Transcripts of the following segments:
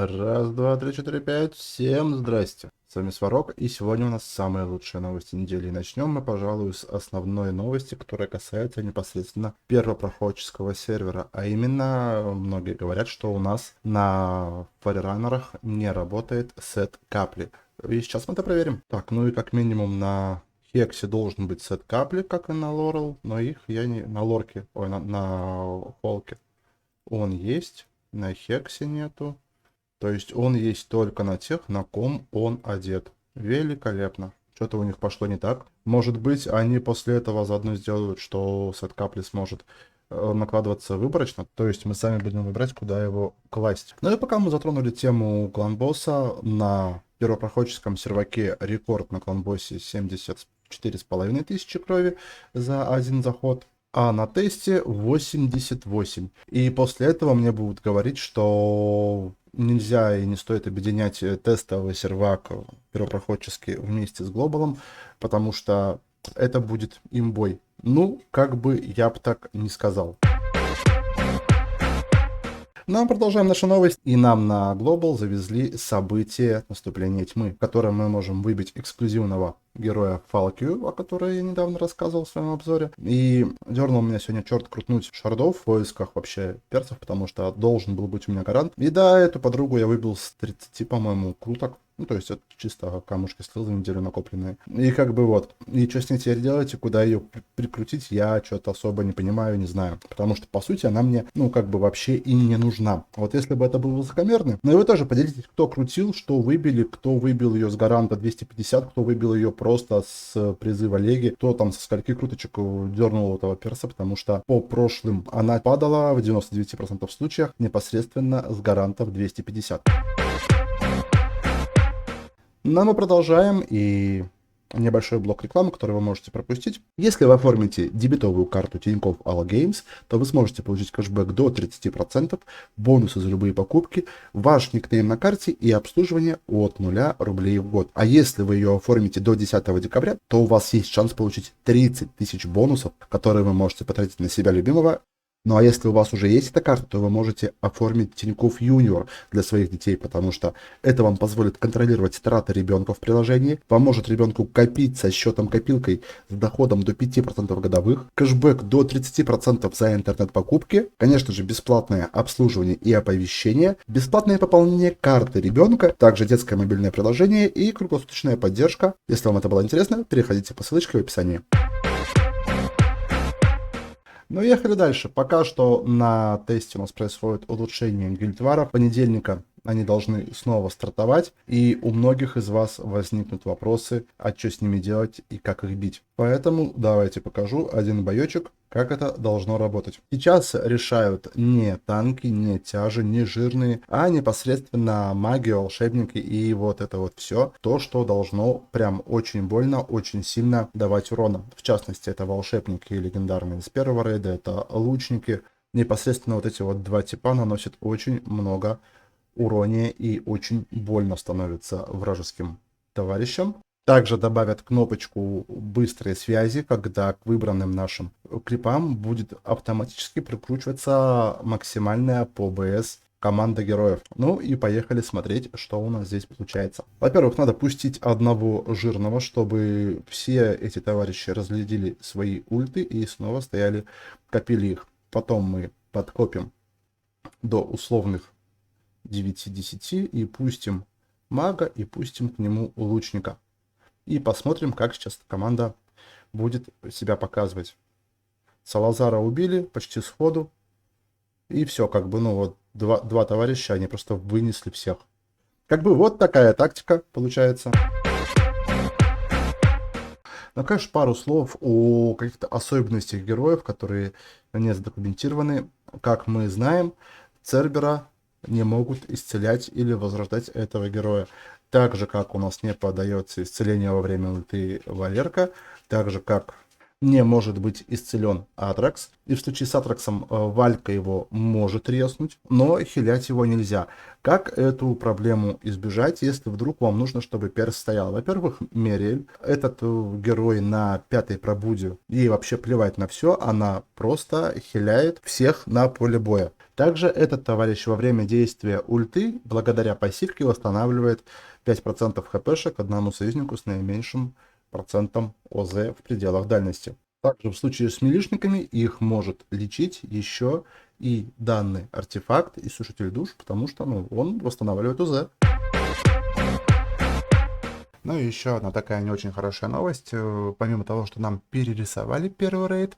Раз, два, три, четыре, пять. Всем здрасте. С вами Сварог, и сегодня у нас самые лучшие новости недели. И начнем мы, пожалуй, с основной новости, которая касается непосредственно первопроходческого сервера. А именно, многие говорят, что у нас на фарераннерах не работает сет капли. И сейчас мы это проверим. Так, ну и как минимум на Хексе должен быть сет капли, как и на Лорел, но их я не... На Лорке, ой, на Холке он есть, на Хексе нету. То есть он есть только на тех, на ком он одет. Великолепно. Что-то у них пошло не так. Может быть, они после этого заодно сделают, что сет капли сможет накладываться выборочно. То есть мы сами будем выбирать, куда его класть. Ну и пока мы затронули тему кланбосса, на первопроходческом серваке рекорд на кланбоссе 74,5 тысячи крови за один заход. А на тесте 88. И после этого мне будут говорить, что нельзя и не стоит объединять тестовый сервак первопроходческий вместе с глобалом, потому что это будет имбой. Ну, как бы я бы так не сказал. Ну, а продолжаем нашу новость. И нам на Global завезли событие наступления тьмы, в котором мы можем выбить эксклюзивного героя Фалкию, о которой я недавно рассказывал в своем обзоре. И дернул меня сегодня черт крутнуть шардов в поисках вообще перцев, потому что должен был быть у меня гарант. И да, эту подругу я выбил с 30, по-моему, круток. Ну, то есть это чисто камушки слил за неделю накопленные. И как бы вот. И что с ней теперь делать, и куда ее прикрутить, я что-то особо не понимаю, не знаю. Потому что, по сути, она мне, ну, как бы вообще и не нужна. Вот если бы это был высокомерный. Но и вы тоже поделитесь, кто крутил, что выбили, кто выбил ее с гаранта 250, кто выбил ее просто с призыва Леги, кто там со скольки круточек дернул этого перса, потому что по прошлым она падала в 99% случаях непосредственно с гарантов 250. Но мы продолжаем, и небольшой блок рекламы, который вы можете пропустить. Если вы оформите дебетовую карту Тинькофф All Games, то вы сможете получить кэшбэк до 30%, бонусы за любые покупки, ваш никнейм на карте и обслуживание от 0 рублей в год. А если вы ее оформите до 10 декабря, то у вас есть шанс получить 30 тысяч бонусов, которые вы можете потратить на себя любимого. Ну а если у вас уже есть эта карта, то вы можете оформить Тинькофф Юниор для своих детей, потому что это вам позволит контролировать траты ребенка в приложении, поможет ребенку копить со счетом копилкой с доходом до 5% годовых, кэшбэк до 30% за интернет-покупки, конечно же бесплатное обслуживание и оповещение, бесплатное пополнение карты ребенка, также детское мобильное приложение и круглосуточная поддержка. Если вам это было интересно, переходите по ссылочке в описании. Ну, ехали дальше. Пока что на тесте у нас происходит улучшение гильдвара. Понедельника они должны снова стартовать. И у многих из вас возникнут вопросы, а что с ними делать и как их бить. Поэтому давайте покажу один боечек, как это должно работать. Сейчас решают не танки, не тяжи, не жирные, а непосредственно маги, волшебники и вот это вот все. То, что должно прям очень больно, очень сильно давать урона. В частности, это волшебники и легендарные из первого рейда, это лучники. Непосредственно вот эти вот два типа наносят очень много урония и очень больно становится вражеским товарищам. Также добавят кнопочку быстрой связи, когда к выбранным нашим клипам будет автоматически прикручиваться максимальная по БС команда героев. Ну и поехали смотреть, что у нас здесь получается. Во-первых, надо пустить одного жирного, чтобы все эти товарищи разглядели свои ульты и снова стояли, копили их. Потом мы подкопим до условных 9-10 и пустим мага и пустим к нему лучника. И посмотрим, как сейчас команда будет себя показывать. Салазара убили почти сходу. И все, как бы, ну вот, два товарища, они просто вынесли всех. Как бы вот такая тактика получается. Но, конечно, пару слов о каких-то особенностях героев, которые не задокументированы. Как мы знаем, Цербера не могут исцелять или возрождать этого героя. Так же, как у нас не подается исцеление во время ульты Валерка, так же, как не может быть исцелен Атракс. И в случае с Атраксом Валька его может резнуть, но хилять его нельзя. Как эту проблему избежать, если вдруг вам нужно, чтобы перс стоял? Во-первых, Мериэль, этот герой на пятой пробуде, ей вообще плевать на все, она просто хиляет всех на поле боя. Также этот товарищ во время действия ульты, благодаря пассивке, восстанавливает 5% хпшек одному союзнику с наименьшим процентом ОЗ в пределах дальности. Также в случае с милишниками их может лечить еще и данный артефакт и сушитель душ, потому что он восстанавливает ОЗ. Ну и еще одна такая не очень хорошая новость. Помимо того, что нам перерисовали первый рейд,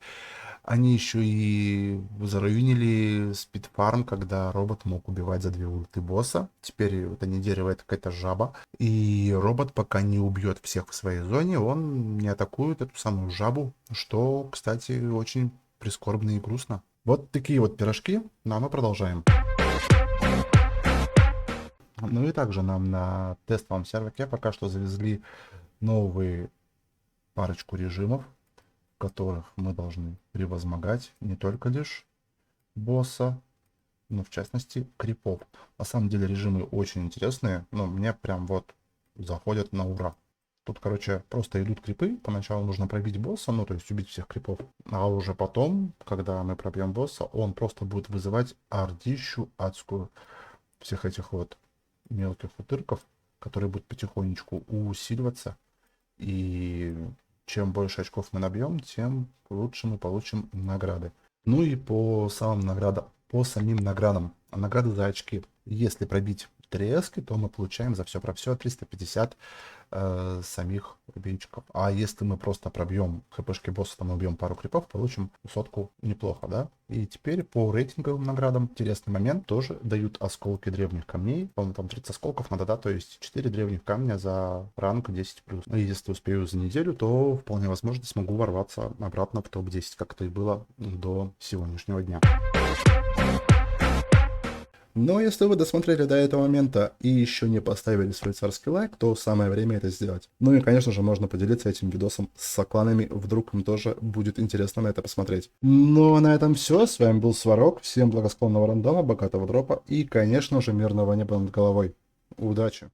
они еще и заруинили спидфарм, когда робот мог убивать за 2 ульты босса. Теперь это не дерево, это какая-то жаба. И робот, пока не убьет всех в своей зоне, он не атакует эту самую жабу, что, кстати, очень прискорбно и грустно. Вот такие вот пирожки, но мы продолжаем. Ну и также нам на тестовом серверке пока что завезли новые парочку режимов, в которых мы должны превозмогать не только лишь босса, но в частности крипов. На самом деле режимы очень интересные, но мне прям вот заходят на ура. Тут, короче, просто идут крипы, поначалу нужно пробить босса, то есть убить всех крипов, а уже потом, когда мы пробьем босса, он просто будет вызывать ордищу адскую всех этих вот мелких утырков, которые будут потихонечку усиливаться. И чем больше очков мы набьем, тем лучше мы получим награды. Ну и по самым наградам, по самим наградам. Награды за очки. Если пробить 3 эски, то мы получаем за все про все 350 самих рубинчиков. А если мы просто пробьем хпшки босса, там убьем пару крипов, получим сотку, неплохо, да? И теперь по рейтинговым наградам интересный момент. Тоже дают осколки древних камней. По-моему, там 30 осколков надо, да? То есть 4 древних камня за ранг 10+. Ну и если успею за неделю, то вполне возможно смогу ворваться обратно в топ-10, как это и было до сегодняшнего дня. Но если вы досмотрели до этого момента и еще не поставили свой царский лайк, то самое время это сделать. Ну и, конечно же, можно поделиться этим видосом с сокланами, вдруг им тоже будет интересно на это посмотреть. Ну а на этом все. С вами был Сварог. Всем благосклонного рандома, богатого дропа и, конечно же, мирного неба над головой. Удачи!